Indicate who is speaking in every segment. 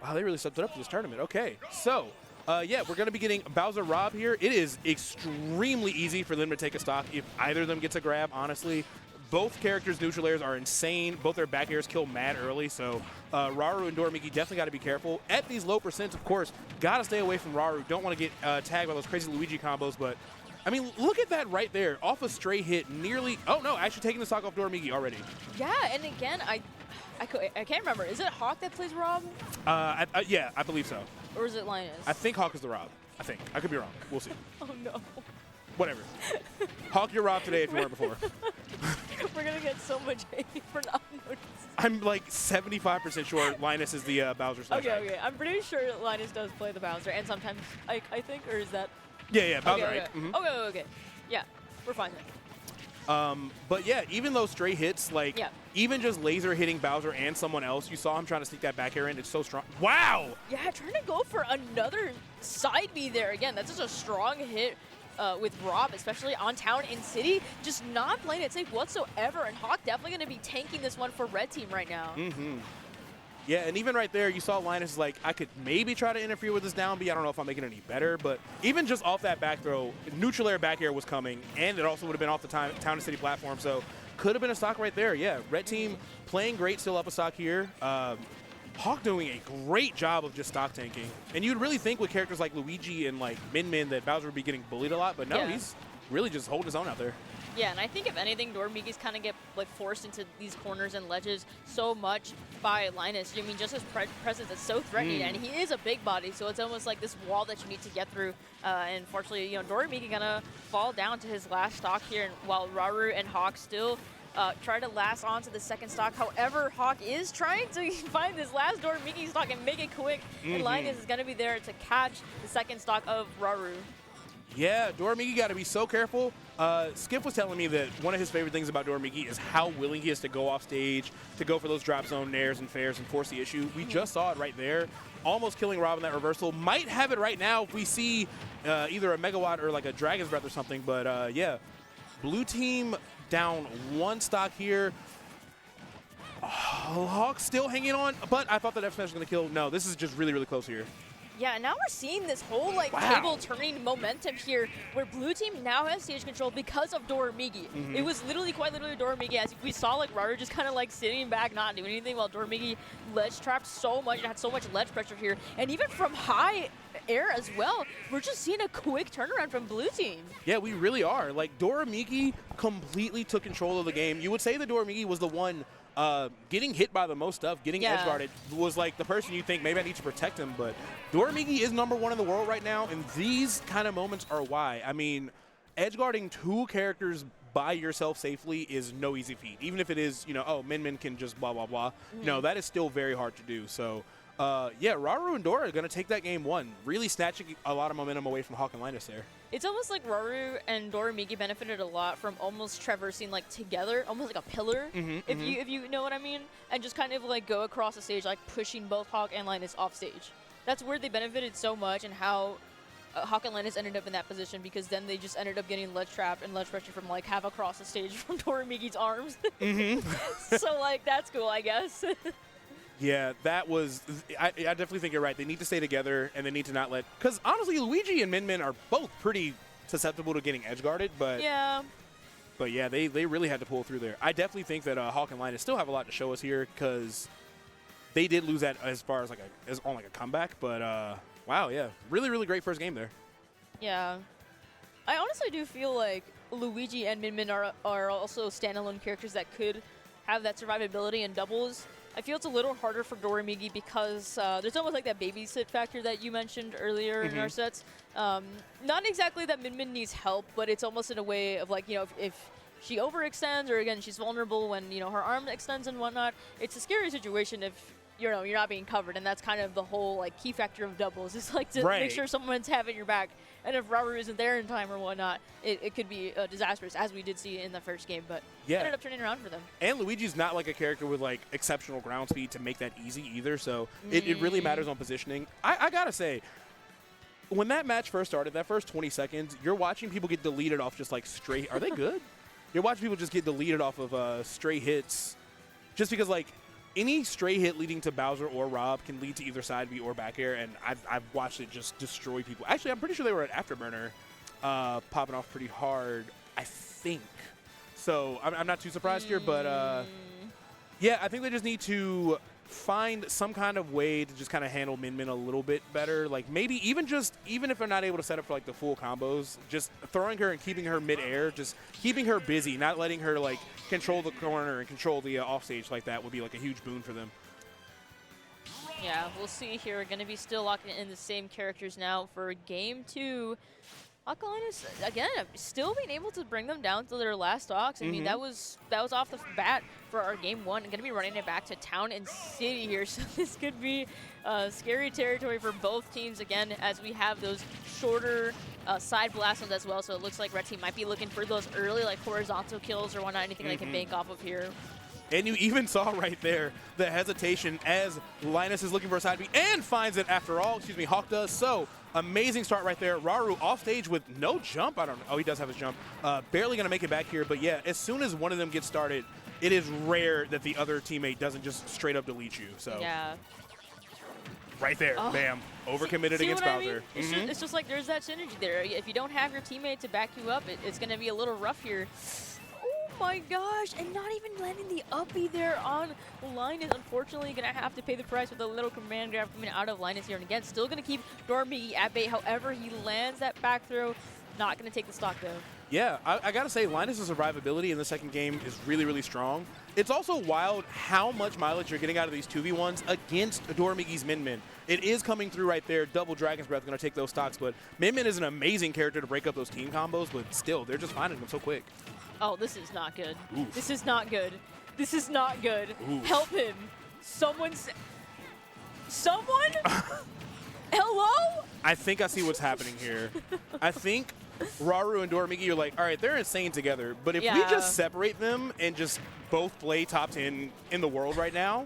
Speaker 1: Wow, they really stepped it up for this tournament. Okay, so yeah, we're going to be getting Bowser Rob here. It is extremely easy for them to take a stock if either of them gets a grab, honestly. Both characters' neutral airs are insane. Both their back airs kill mad early, so Raru and Doramigi definitely got to be careful. At these low percents, of course, got to stay away from Raru. Don't want to get tagged by those crazy Luigi combos, but I mean, look at that right there. Off a stray hit, nearly, oh no, actually taking the stock off Doramigi already.
Speaker 2: Yeah, and again, I can't remember. Is it Hawk that plays Rob?
Speaker 1: Yeah, I believe so.
Speaker 2: Or is it Linus?
Speaker 1: I think Hawk is the Rob. I think. I could be wrong. We'll see.
Speaker 2: Oh no.
Speaker 1: Whatever. Hawk, you're Rob today if you weren't before.
Speaker 2: We're going to get so much hate for not noticing.
Speaker 1: I'm like 75% sure Linus is the Bowser slash.
Speaker 2: Okay. I'm pretty sure Linus does play the Bowser, and sometimes Ike, I think, or is that?
Speaker 1: Yeah, Bowser
Speaker 2: okay.
Speaker 1: Ike. Mm-hmm.
Speaker 2: Okay. Yeah, we're fine then.
Speaker 1: But yeah, even those stray hits, like even just laser hitting Bowser and someone else, you saw him trying to sneak that back air in. It's so strong. Wow!
Speaker 2: Yeah, trying to go for another side B there. Again, that's just a strong hit with Rob, especially on town in city. Just not playing it safe whatsoever. And Hawk definitely going to be tanking this one for red team right now.
Speaker 1: Mm-hmm. Yeah, and even right there, you saw Linus like, I could maybe try to interfere with this down B. I don't know if I'm making it any better, but even just off that back throw, neutral air back air was coming, and it also would have been off the town and city platform, so could have been a stock right there. Yeah, red team playing great, still up a stock here. Hawk doing a great job of just stock tanking. And you'd really think with characters like Luigi and like Min that Bowser would be getting bullied a lot, but no, he's really just holding his own out there.
Speaker 2: Yeah, and I think if anything, Doramigi's kind of get like forced into these corners and ledges so much by Linus. I mean, just his presence is so threatening, and he is a big body, so it's almost like this wall that you need to get through. And unfortunately, you know, Doramigi gonna fall down to his last stock here, and while Raru and Hawk still try to last on to the second stock. However, Hawk is trying to find this last Doramigi stock and make it quick, and Linus is gonna be there to catch the second stock of Raru.
Speaker 1: Yeah, Doramigi got to be so careful. Skip was telling me that one of his favorite things about Doramigi is how willing he is to go off stage, to go for those drop zone nairs and fairs and force the issue. We just saw it right there, almost killing Rob in that reversal. Might have it right now if we see either a Megawatt or like a Dragon's Breath or something. But yeah, blue team down one stock here. Hawk still hanging on, but I thought that F smash was going to kill. No, this is just really, really close here.
Speaker 2: Yeah, and now we're seeing this whole like table turning momentum here where blue team now has stage control because of Doramigi. It was quite literally Doramigi, as we saw like Raru just kind of like sitting back, not doing anything, while Doramigi ledge trapped so much and had so much ledge pressure here. And even from high air as well, we're just seeing a quick turnaround from blue team. Yeah,
Speaker 1: we really are. Like Doramigi completely took control of the game. You would say that Doramigi was the one getting hit by the most stuff, getting edge guarded, was like the person you think maybe I need to protect him, but Doramigi is #1 in the world right now, and these kind of moments are why. I mean, edge guarding two characters by yourself safely is no easy feat. Even if it is, you know, oh, Min can just blah, blah, blah. No, that is still very hard to do. So, yeah, Raru and Dora are going to take that game one, really snatching a lot of momentum away from Hawk and Linus there.
Speaker 2: It's almost like Raru and Doramigi benefited a lot from almost traversing like together, almost like a pillar, if you know what I mean, and just kind of like go across the stage, like pushing both Hawk and Linus off stage. That's where they benefited so much, and how Hawk and Linus ended up in that position, because then they just ended up getting ledge trapped and ledge pressure from like half across the stage from Doramigi's arms. So like that's cool, I guess.
Speaker 1: Yeah, that was – I definitely think you're right. They need to stay together, and they need to not let – because honestly, Luigi and Min are both pretty susceptible to getting edge-guarded. But yeah, they really had to pull through there. I definitely think that Hawk and Linus still have a lot to show us here, because they did lose that as far as like on a comeback. But, wow, yeah, really, really great first game there.
Speaker 2: Yeah. I honestly do feel like Luigi and Min are also standalone characters that could have that survivability in doubles. I feel it's a little harder for Doramigi because there's almost like that babysit factor that you mentioned earlier in our sets. Not exactly that Min needs help, but it's almost in a way of like, you know, if she overextends, or again, she's vulnerable when, you know, her arm extends and whatnot, it's a scary situation if, you know, you're not being covered, and that's kind of the whole like key factor of doubles. It's like to make sure someone's having your back, and if Raru isn't there in time or whatnot, it could be disastrous, as we did see in the first game. But it ended up turning around for them.
Speaker 1: And Luigi's not like a character with like exceptional ground speed to make that easy either, so it really matters on positioning. I gotta say, when that match first started, that first 20 seconds, you're watching people get deleted off just like straight. Are they good? You're watching people just get deleted off of stray hits, just because like. any stray hit leading to Bowser or Rob can lead to either side B or back air, and I've watched it just destroy people. Actually, I'm pretty sure they were at Afterburner popping off pretty hard, I think. So I'm not too surprised here, but yeah, I think they just need to find some kind of way to just kind of handle Min Min a little bit better. Like maybe even if they're not able to set up for like the full combos, just throwing her and keeping her mid-air, just keeping her busy, not letting her like control the corner and control the offstage like that would be like a huge boon for them.
Speaker 2: Yeah, we'll see here. We're going to be still locking in the same characters now for game 2. Linus, again, still being able to bring them down to their last stocks. I mean, that was off the bat for our game 1. I'm going to be running it back to Town and City here, so this could be scary territory for both teams again, as we have those shorter side blast ones as well. So it looks like Red Team might be looking for those early, like horizontal kills or whatnot, anything they can bank off of here.
Speaker 1: And you even saw right there the hesitation as Linus is looking for a side B and finds it after all. Excuse me, Hawk does. So amazing start right there. Raru off stage with no jump. I don't know. Oh, he does have his jump. Barely going to make it back here. But yeah, as soon as one of them gets started, it is rare that the other teammate doesn't just straight up delete you. So
Speaker 2: yeah.
Speaker 1: Right there, bam, overcommitted against Bowser.
Speaker 2: I mean? It's just like there's that synergy there. If you don't have your teammate to back you up, it's going to be a little rough here. Oh my gosh, and not even landing the uppie there on Linus. Unfortunately, going to have to pay the price with a little command grab coming out of Linus here. And again, still going to keep Doramigi at bay. However, he lands that back throw. Not going to take the stock, though.
Speaker 1: Yeah, I got to say, Linus' survivability in the second game is really, really strong. It's also wild how much mileage you're getting out of these 2v1s against Doramigi's Min Min. It is coming through right there. Double Dragon's Breath going to take those stocks, but Min Min is an amazing character to break up those team combos, but still, they're just finding them so quick.
Speaker 2: Oh, this is not good.
Speaker 1: Oof.
Speaker 2: This is not good. This is not good.
Speaker 1: Oof.
Speaker 2: Help him. Someone? Hello?
Speaker 1: I think I see what's happening here. I think Raru and Doramigi are like, all right, they're insane together, but if we just separate them and just both play top 10 in the world right now,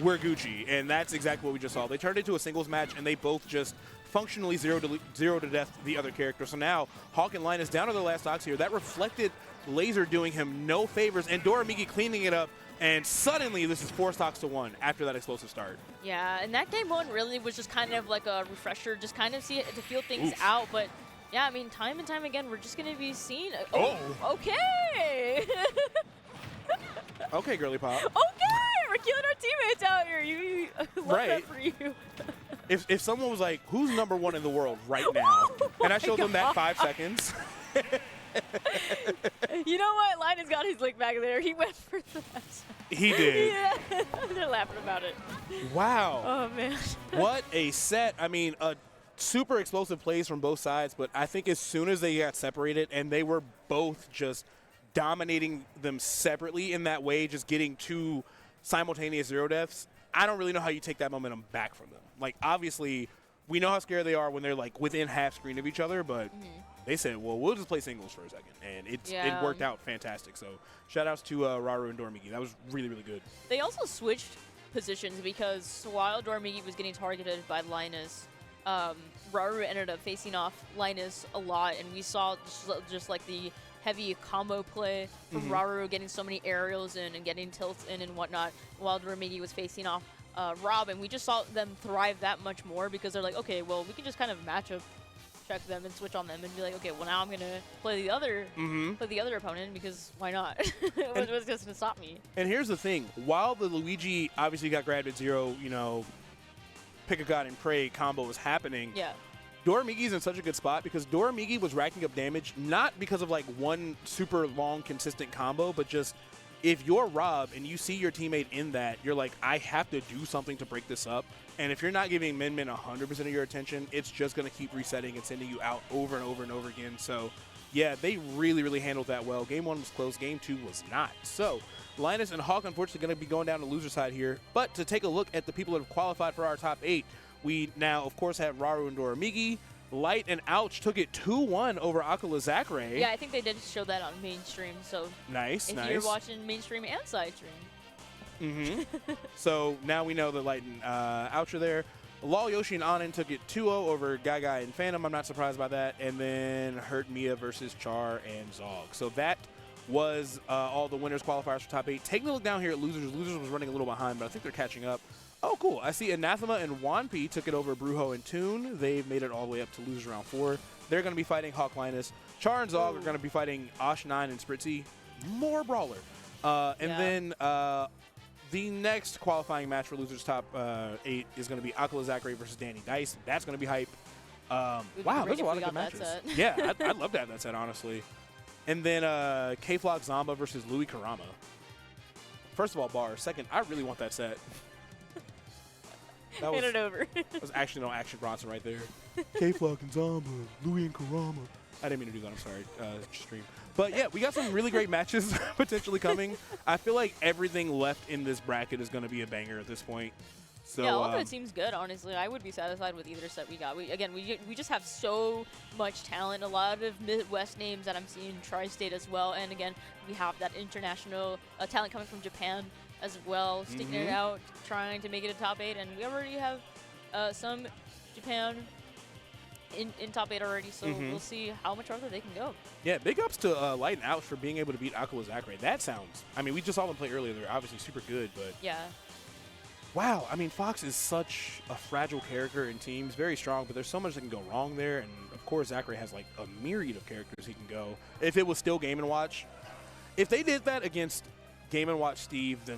Speaker 1: we're Gucci. And that's exactly what we just saw. They turned into a singles match, and they both just functionally zero to death the other character. So now Hawk and Linus down to their last stocks here. That reflected Laser doing him no favors, and Doramigi cleaning it up, and suddenly this is 4 stocks to 1 after that explosive start.
Speaker 2: Yeah, and that game 1 really was just kind of like a refresher, just kind of to feel things out. But yeah, I mean, time and time again, we're just going to be seeing. Okay.
Speaker 1: Okay, girly pop.
Speaker 2: Okay, we're killing our teammates out here. You love that for you.
Speaker 1: If someone was like, who's #1 in the world right now? And I showed them that 5 seconds.
Speaker 2: You know what? Linus got his lick back there. He went for the last.
Speaker 1: He did.
Speaker 2: Yeah. They're laughing about it.
Speaker 1: Wow.
Speaker 2: Oh, man.
Speaker 1: What a set. I mean, super explosive plays from both sides, but I think as soon as they got separated and they were both just dominating them separately in that way, just getting 2 simultaneous 0 deaths, I don't really know how you take that momentum back from them. Like, obviously, we know how scared they are when they're, like, within half screen of each other, but they said, well, we'll just play singles for a second, and it worked out fantastic. So shout-outs to Raru and Doramigi. That was really, really good.
Speaker 2: They also switched positions because while Doramigi was getting targeted by Linus, Raru ended up facing off Linus a lot, and we saw just like the heavy combo play from Raru, getting so many aerials in and getting tilts in and whatnot, while Doramigi was facing off Rob, and we just saw them thrive that much more because they're like, okay, well, we can just kind of match up, check them and switch on them and be like, okay, well, now I'm gonna play the other opponent because why not? What's just gonna stop me?
Speaker 1: And here's the thing: while the Luigi obviously got grabbed at 0, you know, pick a god and pray combo was happening.
Speaker 2: Yeah.
Speaker 1: Doramigi's in such a good spot because Doramigi was racking up damage not because of like one super long consistent combo, but just if you're Rob and you see your teammate in that, you're like, I have to do something to break this up. And if you're not giving Min Min 100% of your attention, it's just going to keep resetting and sending you out over and over and over again. So, yeah, they really, really handled that well. Game 1 was close. Game 2 was not. So, Linus and Hawk, unfortunately, going to be going down the loser side here. But to take a look at the people that have qualified for our top 8, we now, of course, have Raru and Doramigi. Light and Ouch took it 2-1 over Akala Zachary.
Speaker 2: Yeah, I think they did show that on mainstream. So
Speaker 1: nice.
Speaker 2: If you're watching mainstream and side stream.
Speaker 1: So now we know that Light and Ouch are there. Lol, Yoshi, and Anin took it 2-0 over Gaga and Phantom. I'm not surprised by that. And then Hurt Mia versus Char and Zog. So that was all the winners qualifiers for top 8. Taking a look down here at losers. Losers was running a little behind, but I think they're catching up. Oh, cool. I see Anathema and Wanpi took it over Brujo and Toon. They've made it all the way up to losers round 4. They're going to be fighting Hawk Linus. Char and Zog are going to be fighting Osh9 and Spritzy. More brawler. Then the next qualifying match for losers top 8 is going to be Akala Zachary versus Danny Dice. That's going to be hype. Wow, there's a lot of good matches. Yeah, I'd love to have that set, honestly. And then K-Flock Zamba versus Louis Karama. First of all, bar. Second, I really want that set.
Speaker 2: Hit it over.
Speaker 1: That was actually no Action Bronson right there. K-Flock and Zamba, Louis and Karama. I didn't mean to do that. I'm sorry. Stream. But yeah, we got some really great matches potentially coming. I feel like everything left in this bracket is going to be a banger at this point. So,
Speaker 2: yeah, all of it seems good, honestly. I would be satisfied with either set we got. We just have so much talent. A lot of Midwest names that I'm seeing Tri-State as well. And again, we have that international talent coming from Japan as well, sticking it out, trying to make it a top 8. And we already have some Japan in top 8 already, so we'll see how much farther they can go.
Speaker 1: Yeah, big ups to Light and Ouch for being able to beat Akala Zachary. That sounds, I mean, we just saw them play earlier. They're obviously super good, but
Speaker 2: yeah.
Speaker 1: Wow, I mean, Fox is such a fragile character in teams, very strong, but there's so much that can go wrong there, and of course Zachary has like a myriad of characters he can go. If it was still Game & Watch, if they did that against Game & Watch Steve, then